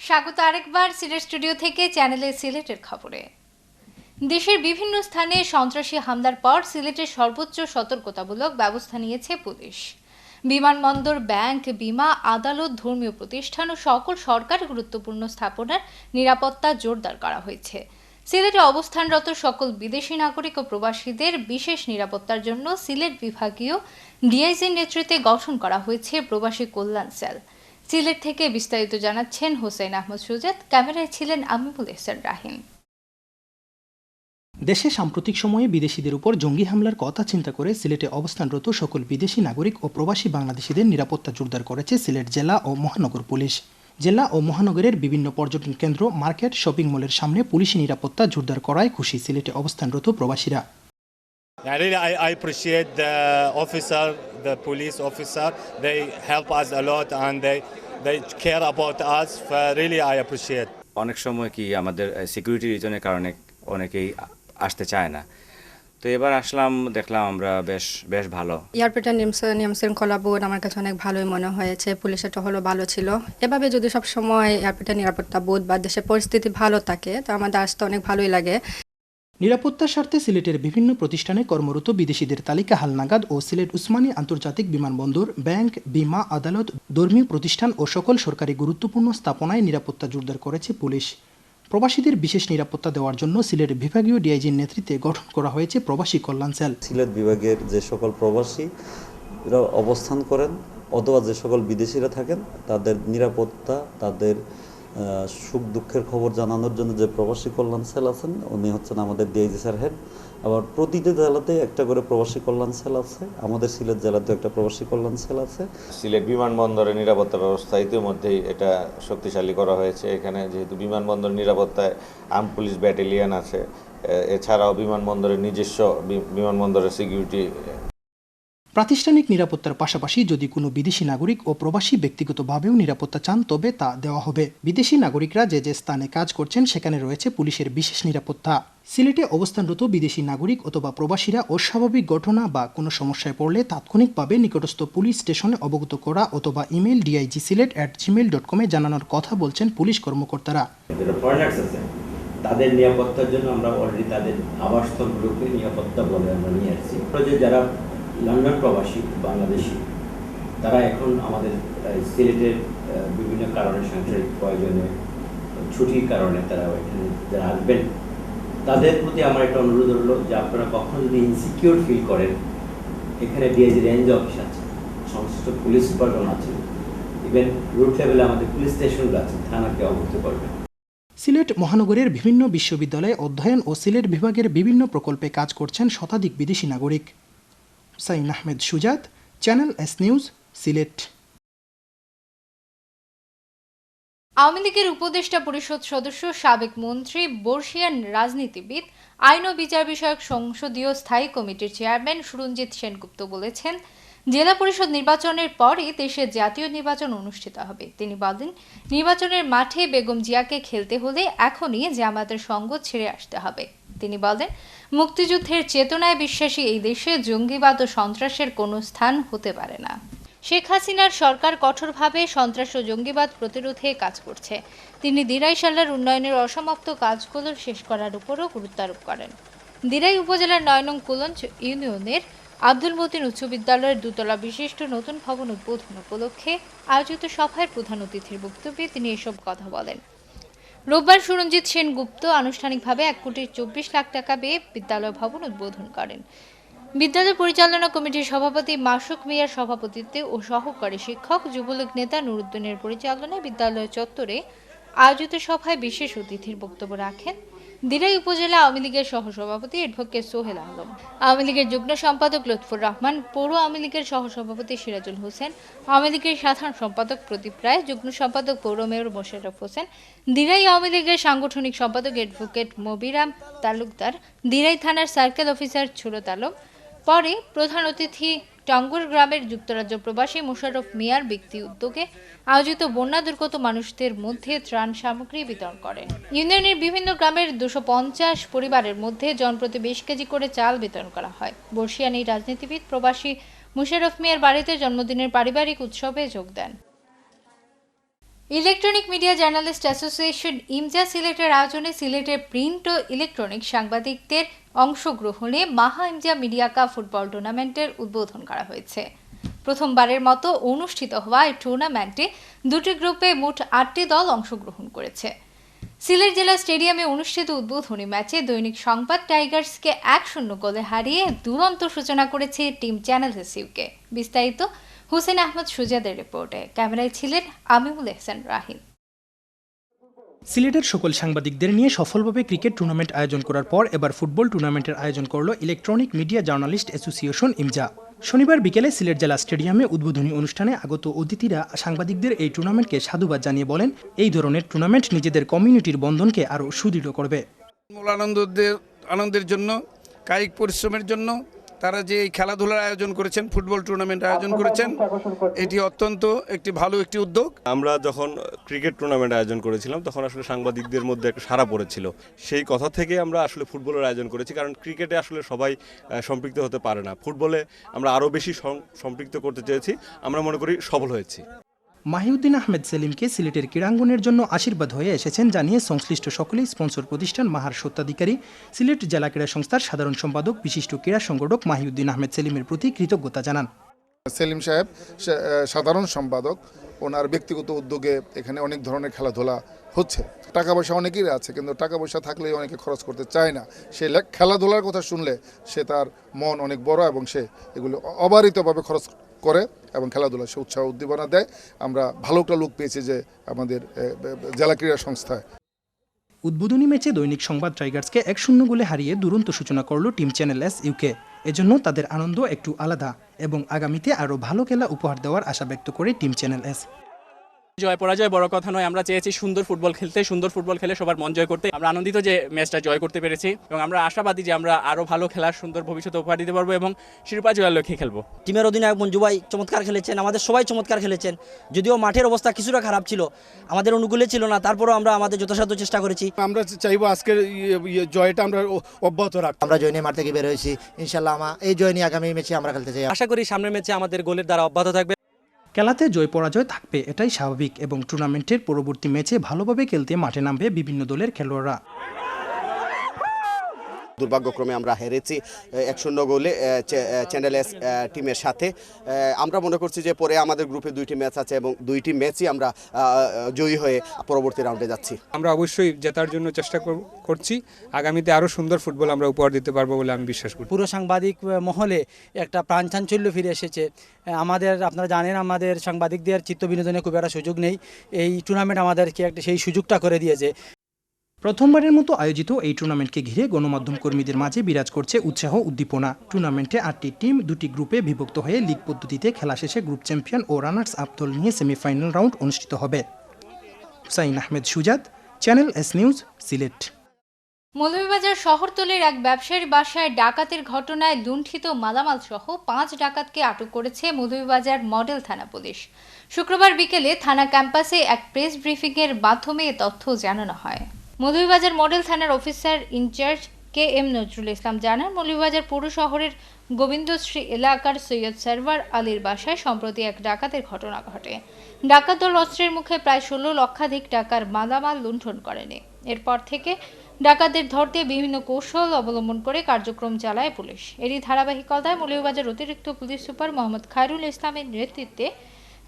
স্বাগত আরেকবার সিলেট স্টুডিও থেকে চ্যানেলে সিলেটের খবরে। দেশের বিভিন্ন স্থানে সন্ত্রাসী হামলার পর সিলেটের সর্বোচ্চ সতর্কতামূলক ব্যবস্থা নিয়েছে পুলিশ। বিমানবন্দর, ব্যাংক, বিমা, আদালত, ধর্মীয় প্রতিষ্ঠান ও সকল সরকারি গুরুত্বপূর্ণ স্থাপনার নিরাপত্তা জোরদার করা হয়েছে। সিলেটে অবস্থানরত সকল বিদেশি নাগরিক ও প্রবাসীদের বিশেষ নিরাপত্তার জন্য সিলেট বিভাগীয় ডিআইজির নেতৃত্বে গঠন করা হয়েছে প্রবাসী কল্যাণ সেল। সিলেট থেকে বিস্তারিত জানাচ্ছেন হোসেন আহমদ সুজাত, ক্যামেরায় ছিলেন আমিবুল ইহসান রাহিম। দেশে সাম্প্রতিক সময়ে বিদেশিদের উপর জঙ্গি হামলার কথা চিন্তা করে সিলেটে অবস্থানরত সকল বিদেশি নাগরিক ও প্রবাসী বাংলাদেশিদের নিরাপত্তা জোরদার করেছে সিলেট জেলা ও মহানগর পুলিশ। জেলা ও মহানগরের বিভিন্ন পর্যটন কেন্দ্র, মার্কেট, শপিং মলের সামনে পুলিশি নিরাপত্তা জোরদার করায় খুশি সিলেটে অবস্থানরত প্রবাসীরা। I appreciate the officer, the police officer. They help us a lot and they care about us. Really, I appreciate. অনেক সময় কি আমাদের সিকিউরিটি রিজনের কারণে অনেকেই আসতে চায় না, তো এবার আসলাম, দেখলাম আমরা বেশ ভালো। এয়ারপোর্টের নিয়ম শৃঙ্খলা বোর্ড আমার কাছে অনেক ভালোই মনে হয়েছে, পুলিশের টহলও ভালো ছিল। এভাবে যদি সব সময় এয়ারপোর্টের নিরাপত্তা বোর্ড বা দেশের পরিস্থিতি ভালো থাকে তো আমাদের আসতে অনেক ভালোই লাগে। নিরাপত্তার স্বার্থে সিলেটের বিভিন্ন প্রতিষ্ঠানে কর্মরত বিদেশিদের তালিকা হালনাগাদ ও সিলেট উসমানী আন্তর্জাতিক বিমানবন্দর, ব্যাংক, বিমা, আদালত, ধর্মীয় প্রতিষ্ঠান ও সকল সরকারি গুরুত্বপূর্ণ স্থাপনায় নিরাপত্তা জোরদার করেছে পুলিশ। প্রবাসীদের বিশেষ নিরাপত্তা দেওয়ার জন্য সিলেট বিভাগীয় ডিআইজির নেতৃত্বে গঠন করা হয়েছে প্রবাসী কল্যাণ সেল। সিলেট বিভাগের যে সকল প্রবাসীরা অবস্থান করেন অথবা যে সকল বিদেশিরা থাকেন তাদের নিরাপত্তা, তাদের সুখ দুঃখের খবর জানানোর জন্য যে প্রবাসী কল্যাণ সেল আছেন উনি হচ্ছেন আমাদের ডিআইজি স্যার হেড। আবার প্রতিটি জেলাতে একটা করে প্রবাসী কল্যাণ সেল আছে, আমাদের সিলেট জেলাতেও একটা প্রবাসী কল্যাণ সেল আছে। সিলেট বিমানবন্দরের নিরাপত্তা ব্যবস্থা ইতিমধ্যেই এটা শক্তিশালী করা হয়েছে। এখানে যেহেতু বিমানবন্দর নিরাপত্তায় আর্ম পুলিশ ব্যাটালিয়ন আছে, এছাড়াও বিমানবন্দরের নিজস্ব বিমানবন্দরের সিকিউরিটি। প্রাতিষ্ঠানিক নিরাপত্তার পাশাপাশি যদি কোনো বিদেশি নাগরিক ও প্রবাসী ব্যক্তিগতভাবেও নিরাপত্তা চান তবে তা দেওয়া হবে। বিদেশি নাগরিকরা যে যে স্থানে কাজ করছেন সেখানে রয়েছে পুলিশের বিশেষ নিরাপত্তা। সিলেটে অবস্থানরত বিদেশি নাগরিক অথবা প্রবাসীরা অস্বাভাবিক ঘটনা বা কোনো সমস্যায় পড়লে তাৎক্ষণিকভাবে নিকটস্থ পুলিশ স্টেশনে অবগত করা অথবা ইমেল digsilet@gmail.com জানানোর কথা বলছেন পুলিশ কর্মকর্তারা। তাদের নিরাপত্তার জন্য আমরা অলরেডি তাদের আবাসস্থলগুলোকে নিরাপত্তা বলে আমরা নিয়ে আসছি। যারা লন্ডন প্রবাসী বাংলাদেশি তারা এখন আমাদের সিলেটের বিভিন্ন কারণে, সাংসারিক প্রয়োজনে, ছুটির কারণে তারা এখানে যারা আসবেন তাদের প্রতি আমার একটা অনুরোধ হলো যে আপনারা কখনো যদি ইনসিকিউর ফিল করেন, এখানে ডিআইজি রেঞ্জ অফিস আছে, সংশ্লিষ্ট পুলিশ সুপারজন আছে, ইভেন রুট লেভেলে আমাদের পুলিশ স্টেশনগুলো আছে, থানাকে অবগত করবেন। সিলেট মহানগরের বিভিন্ন বিশ্ববিদ্যালয়ে অধ্যয়ন ও সিলেট বিভাগের বিভিন্ন প্রকল্পে কাজ করছেন শতাধিক বিদেশি নাগরিক। হুসাইন আহমেদ সুজাত, channel S news, Sylhet. Awami লীগের উপদেষ্টা পরিষদ সদস্য, সাবেক মন্ত্রী, বর্ষিয়ান রাজনীতিবিদ, আইন ও বিচার বিষয়ক সংসদীয় স্থায়ী কমিটির চেয়ারম্যান সুরঞ্জিত সেনগুপ্ত বলেছেন, জেলা পরিষদ নির্বাচনের পরই দেশে জাতীয় নির্বাচন অনুষ্ঠিত হবে। তিনি বলেন, নির্বাচনের মাঠে বেগম জিয়াকে খেলতে হলে এখনই জামায়াতের সঙ্গ ছেড়ে আসতে হবে। তিনি বলেন, মুক্তিযুদ্ধের চেতনায় বিশ্বাসী এই দেশে জঙ্গিবাদ ও সন্ত্রাসের কোনো স্থান হতে পারে না। শেখ হাসিনার সরকার কঠোরভাবে সন্ত্রাস ও জঙ্গিবাদ প্রতিরোধে কাজ করছে। তিনি দিরাই শালার উন্নয়নের অসমাপ্ত কাজগুলো শেষ করার উপরও গুরুত্ব আরোপ করেন। দিরাই উপজেলার ৯ নং কুলঞ্চ ইউনিয়নের আব্দুল মতিন উচ্চ বিদ্যালয়ের দুতলা বিশিষ্ট নতুন ভবন উদ্বোধন উপলক্ষে আয়োজিত সভায় প্রধান অতিথির বক্তব্যে তিনি এসব কথা বলেন। রোববার সুরঞ্জিত সেনগুপ্ত আনুষ্ঠানিকভাবে ১,২৪,০০,০০০ টাকা ব্যয়ে বিদ্যালয় ভবন উদ্বোধন করেন। বিদ্যালয় পরিচালনা কমিটির সভাপতি মাসুক মিয়ার সভাপতিত্বে ও সহকারী শিক্ষক যুবলীগ নেতা নুরুদ্দিনের পরিচালনায় বিদ্যালয় চত্বরে আয়োজিত সভায় বিশেষ অতিথির বক্তব্য রাখেন দিরাই উপজেলা আওয়ামী লীগের সহসভাপতি অ্যাডভোকেট সোহেল আলম, আওয়ামী লীগের যুগ্ম সম্পাদক লুৎফুর রহমান, পৌর আওয়ামী লীগের সহসভাপতি সিরাজুল হোসেন, আওয়ামী লীগের সাধারণ সম্পাদক প্রদীপ রায়, যুগ্ম সম্পাদক পৌর মেয়র মোশাররফ হোসেন, দিরাই আওয়ামী লীগের সাংগঠনিক সম্পাদক অ্যাডভোকেট মবিরাম তালুকদার, দিরাই থানার সার্কেল অফিসার সুরত আলম। পরে প্রধান অতিথি টাঙ্গুর গ্রামের যুক্তরাজ্য প্রবাসী মোশাররফ মিয়ার ব্যক্তি উদ্যোগে আয়োজিত বন্যা দুর্গত মানুষদের মধ্যে ত্রাণ সামগ্রী বিতরণ করেন। ইউনিয়নের বিভিন্ন গ্রামের 250 পরিবারের মধ্যে জনপ্রতি 20 কেজি করে চাল বিতরণ করা হয়। বর্ষিয়ান এই রাজনীতিবিদ প্রবাসী মোশাররফ মিয়ার বাড়িতে জন্মদিনের পারিবারিক উৎসবে যোগ দেন। Electronic media journalist association EMJA সিলেটের আয়োজনে সিলেটের প্রিন্ট ও ইলেকট্রনিক সাংবাদিকদের অংশগ্রহণে মাহা ইমজা মিডিয়া কাপ ফুটবল টুর্নামেন্টের উদ্বোধন করা হয়েছে। প্রথমবারের মতো অনুষ্ঠিত হওয়া এই টুর্নামেন্টে দুটি গ্রুপে মোট 8টি দল অংশগ্রহণ করেছে। সিলেট জেলা স্টেডিয়ামে অনুষ্ঠিত উদ্বোধনী ম্যাচে দৈনিক সংবাদ টাইগার্সকে 1-0 গোলে হারিয়ে দুরন্ত সূচনা করেছে টিম চ্যানেল এসইউকে। বিস্তারিত হুসেন আহমদ সুজাদের রিপোর্টে, ক্যামেরায় ছিলেন আমিমুল এহসান রাহিম। সিলেটের সকল সাংবাদিকদের নিয়ে সফলভাবে ক্রিকেট টুর্নামেন্ট আয়োজন করার পর এবার ফুটবল টুর্নামেন্টের আয়োজন করল electronic media journalist association EMJA. শনিবার বিকেলে সিলেট জেলা স্টেডিয়ামে উদ্বোধনী অনুষ্ঠানে আগত অতিথিরা সাংবাদিকদের এই টুর্নামেন্টকে সাধুবাদ জানিয়ে বলেন, এই ধরনের টুর্নামেন্ট নিজেদের কমিউনিটির বন্ধনকে আরও সুদৃঢ় করবে। আনন্দের জন্য, কায়িক পরিশ্রমের জন্য তারা যে এই খেলাধুলার আয়োজন করেছেন, ফুটবল টুর্নামেন্ট আয়োজন করেছেন, এটি অত্যন্ত একটি ভালো একটি উদ্যোগ। আমরা যখন ক্রিকেট টুর্নামেন্ট আয়োজন করেছিলাম তখন আসলে সাংবাদিকদের মধ্যে একটা সাড়া পড়েছিল। সেই কথা থেকে আমরা আসলে ফুটবলের আয়োজন করেছি, কারণ ক্রিকেটে আসলে সবাই সম্পৃক্ত হতে পারে না। ফুটবলে আমরা আরও বেশি সম্পৃক্ত করতে চেয়েছি, আমরা মনে করি সফল হয়েছি। মাহিউদ্দিন আহমেদ সেলিমকে সিলেটের ক্রীড়াঙ্গনের জন্য আশীর্বাদ হয়ে এসেছেন জানিয়ে সংশ্লিষ্ট সকলেই স্পন্সর প্রতিষ্ঠান মাহার স্বত্বাধিকারী সিলেট জেলা ক্রীড়া সংস্থার সাধারণ সম্পাদক বিশিষ্ট ক্রীড়া সংগঠক মাহিউদ্দিন আহমেদ সেলিমের প্রতি কৃতজ্ঞতা জানান। সেলিম সাহেব সাধারণ সম্পাদক, ওনার ব্যক্তিগত উদ্যোগে এখানে অনেক ধরনের খেলাধুলা হচ্ছে। টাকা পয়সা অনেকেরই আছে, কিন্তু টাকা পয়সা থাকলেই অনেকে খরচ করতে চায় না। সে খেলাধুলার কথা শুনলে সে তার মন অনেক বড় এবং সে এগুলো অবারিতভাবে খরচ করে এবং খেলাধুলা সে উৎসাহ উদ্দীপনা দেয়। আমরা ভালো একটা লোক পেয়েছি যে আমাদের জেলা ক্রীড়া সংস্থায়। উদ্বোধনী ম্যাচে দৈনিক সংবাদ টাইগার্সকে 1-0 গোলে হারিয়ে দুরন্ত সূচনা করল টিম চ্যানেল এসইউকে। এজন্য তাদের আনন্দ একটু আলাদা এবং আগামীতে আরও ভালো খেলা উপহার দেওয়ার আশা ব্যক্ত করে টিম চ্যানেল এস। জয় পরাজয় বড় কথা নয়, আমরা চেয়েছি সুন্দর ফুটবল খেলতে, সুন্দর ফুটবল খেলে সবার মন জয় করতে। আমরা আনন্দিত যে ম্যাচটা জয় করতে পেরেছি এবং আমরা আশাবাদী যে আমরা আরও ভালো খেলার সুন্দর ভবিষ্যৎ উপহার দিতে পারবো এবং শিরোপা জয়ের লক্ষ্যে খেলবো। টিমের অধিনায়ক মঞ্জু ভাই চমৎকার খেলেছেন, আমাদের সবাই চমৎকার খেলেছেন। যদিও মাঠের অবস্থা কিছুটা খারাপ ছিল, আমাদের অনুকূলে ছিল না, তারপরও আমরা আমাদের যথাসাধ্য চেষ্টা করেছি। আমরা চাইবো আজকের জয়টা আমরা অব্যাহত রাখবো। আমরা জয় নিয়ে মাঠ থেকে বের হয়েছি, ইনশাল্লাহ এই জয় নিয়ে আগামী ম্যাচে আমরা খেলতে চাই। আশা করি সামনের ম্যাচে আমাদের গোলের দ্বারা অব্যাহত থাকবে। খেলাতে জয় পরাজয় থাকবে, এটাই স্বাভাবিক এবং টুর্নামেন্টের পরবর্তী ম্যাচে ভালোভাবে খেলতে মাঠে নামবে বিভিন্ন দলের খেলোয়াড়রা। দুর্ভাগ্যক্রমে আমরা হেরেছি 1-0 গোলে চ্যানেল এস টিমের সাথে। আমরা মনে করছি যে পরে আমাদের গ্রুপে 2টি ম্যাচ আছে এবং 2টি ম্যাচই আমরা জয়ী হয়ে পরবর্তী রাউন্ডে যাচ্ছি। আমরা অবশ্যই জেতার জন্য চেষ্টা করছি। আগামীতে আরও সুন্দর ফুটবল আমরা উপহার দিতে পারবো বলে আমি বিশ্বাস করি। পুরো সাংবাদিক মহলে একটা প্রাণচাঞ্চল্য ফিরে এসেছে। আপনারা জানেন আমাদের সাংবাদিকদের চিত্ত বিনোদনে খুব একটা সুযোগ নেই। এই টুর্নামেন্ট আমাদেরকে একটা সেই সুযোগটা করে দিয়েছে। প্রথমবারের মতো আয়োজিত এই টুর্নামেন্টকে ঘিরে গণমাধ্যম কর্মীদের মাঝে বিরাজ করছে উৎসাহ উদ্দীপনা। টুর্নামেন্টে 8টি টিম 2টি গ্রুপে বিভক্ত হয়ে লিগ পদ্ধতিতে খেলা শেষে গ্রুপ চ্যাম্পিয়ন ও রানার্স আপ দল নিয়ে সেমিফাইনাল রাউন্ড অনুষ্ঠিত হবে। Hussain Ahmed Sujad, channel S news, Sylhet. Moulvibazar শহরতলির এক ব্যবসায়ীর বাসায় ডাকাতির ঘটনায় লুণ্ঠিত মালামাল সহ 5 ডাকাতকে আটক করেছে মৌলভীবাজার মডেল থানা পুলিশ। শুক্রবার বিকেলে থানা ক্যাম্পাসে এক প্রেস ব্রিফিংয়ের মাধ্যমে তথ্য জানানো হয়। মৌলভীবাজার মডেল থানার officer in charge KM Nazrul Islam জানান, মৌলভীবাজার পৌর শহরের গোবিন্দশ্রী এলাকার সৈয়দ সারওয়ার আলীর বাসায় সম্প্রতি এক ডাকাতের ঘটনা ঘটে। ডাকাত দল অস্ত্রের মুখে প্রায় 16 লক্ষাধিক টাকার মালামাল লুণ্ঠন করেনি। এরপর থেকে ডাকাতদের ধরতে বিভিন্ন কৌশল অবলম্বন করে কার্যক্রম চালায় পুলিশ। এরই ধারাবাহিকতায় মৌলভীবাজার অতিরিক্ত পুলিশ সুপার মোহাম্মদ খায়রুল ইসলামের নেতৃত্বে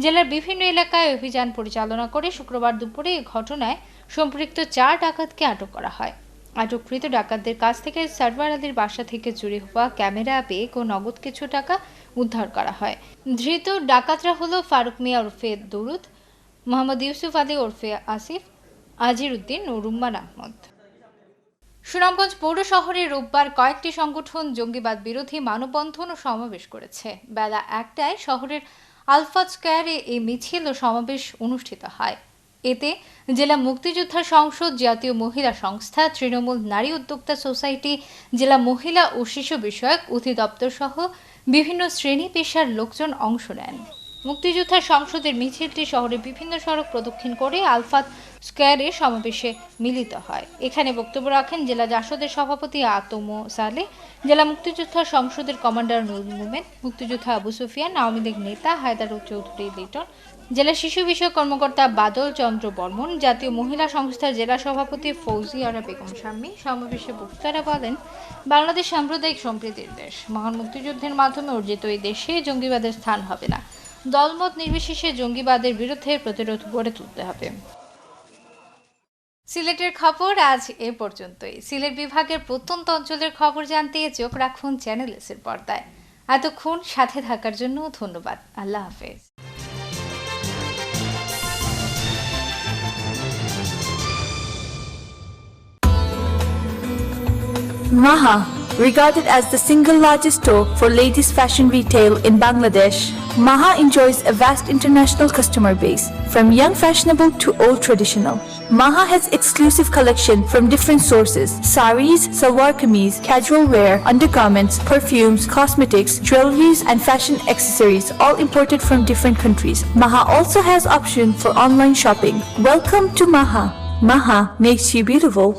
জেলার বিভিন্ন এলাকায় অভিযান পরিচালনা করে শুক্রবার দুপুরে এই ঘটনায় সম্পৃক্ত 4 ডাকাতকে আটক করা হয়। আটককৃত ডাকাতদের কাছ থেকে সারওয়ার আলীর বাসা থেকে চুরি হওয়া ক্যামেরা, ব্যাগ ও নগদ কিছু টাকা উদ্ধার করা হয়। ধৃত ডাকাতরা হলো ফারুক মিয়া ওরফে দরুদ, মোহাম্মদ ইউসুফ আলী ওরফে আসিফ, আজির উদ্দিন ও রুম্মান আহমদ। সুনামগঞ্জ পৌর শহরে রোববার কয়েকটি সংগঠন জঙ্গিবাদ বিরোধী মানববন্ধন ও সমাবেশ করেছে। বেলা 1টায় শহরের আলফা স্কয়ারে এই মিছিল ও সমাবেশ অনুষ্ঠিত হয়। এতে জেলা মুক্তিযোদ্ধা সংসদ, জাতীয় মহিলা সংস্থা, তৃণমূল নারী উদ্যোক্তা সোসাইটি, জেলা মহিলা ও শিশু বিষয়ক অধিদপ্তর সহ বিভিন্ন শ্রেণী পেশার লোকজন অংশ নেন। মুক্তিযোদ্ধা সংসদের মিছিলটি শহরের বিভিন্ন সড়ক প্রদক্ষিণ করে আলফাত স্কয়ারে সমাবেশে মিলিত হয়। এখানে বক্তব্য রাখেন জেলা জাসদের সভাপতি আতম সালে, জেলা মুক্তিযোদ্ধা সংসদের কমান্ডার নুরুল মোমেন, মুক্তিযোদ্ধা আবু সুফিয়ান, আওয়ামী লীগ নেতা হায়দার চৌধুরী লিটন, জেলা শিশু বিষয়ক কর্মকর্তা বাদল চন্দ্র বর্মন, জাতীয় মহিলা সংস্থার জেলা সভাপতি ফৌজিয়ারা বেগম শাম্মী। সমাবেশে বক্তারা বলেন, বাংলাদেশ সাম্প্রদায়িক সম্প্রীতির দেশ। মহান মুক্তিযুদ্ধের মাধ্যমে অর্জিত এই দেশে জঙ্গিবাদের স্থান হবে না। দলমত নির্বিশেষে জঙ্গিবাদের বিরুদ্ধে প্রতিরোধ গড়ে তুলতে হবে। সিলেটের খবর আজ এ পর্যন্তই। সিলেট বিভাগের প্রত্যন্ত অঞ্চলের খবর জানতে চোখ রাখুন চ্যানেল এস এর পর্দায়। এতক্ষণ সাথে থাকার জন্য ধন্যবাদ। আল্লাহ হাফেজ। Maha, regarded as the single largest store for ladies' fashion retail in Bangladesh, Maha enjoys a vast international customer base, from young fashionable to old traditional. Maha has exclusive collection from different sources: saris, salwar kameez, casual wear, undergarments, perfumes, cosmetics, jewelries and fashion accessories, all imported from different countries. Maha also has option for online shopping. Welcome to Maha. Maha makes you beautiful.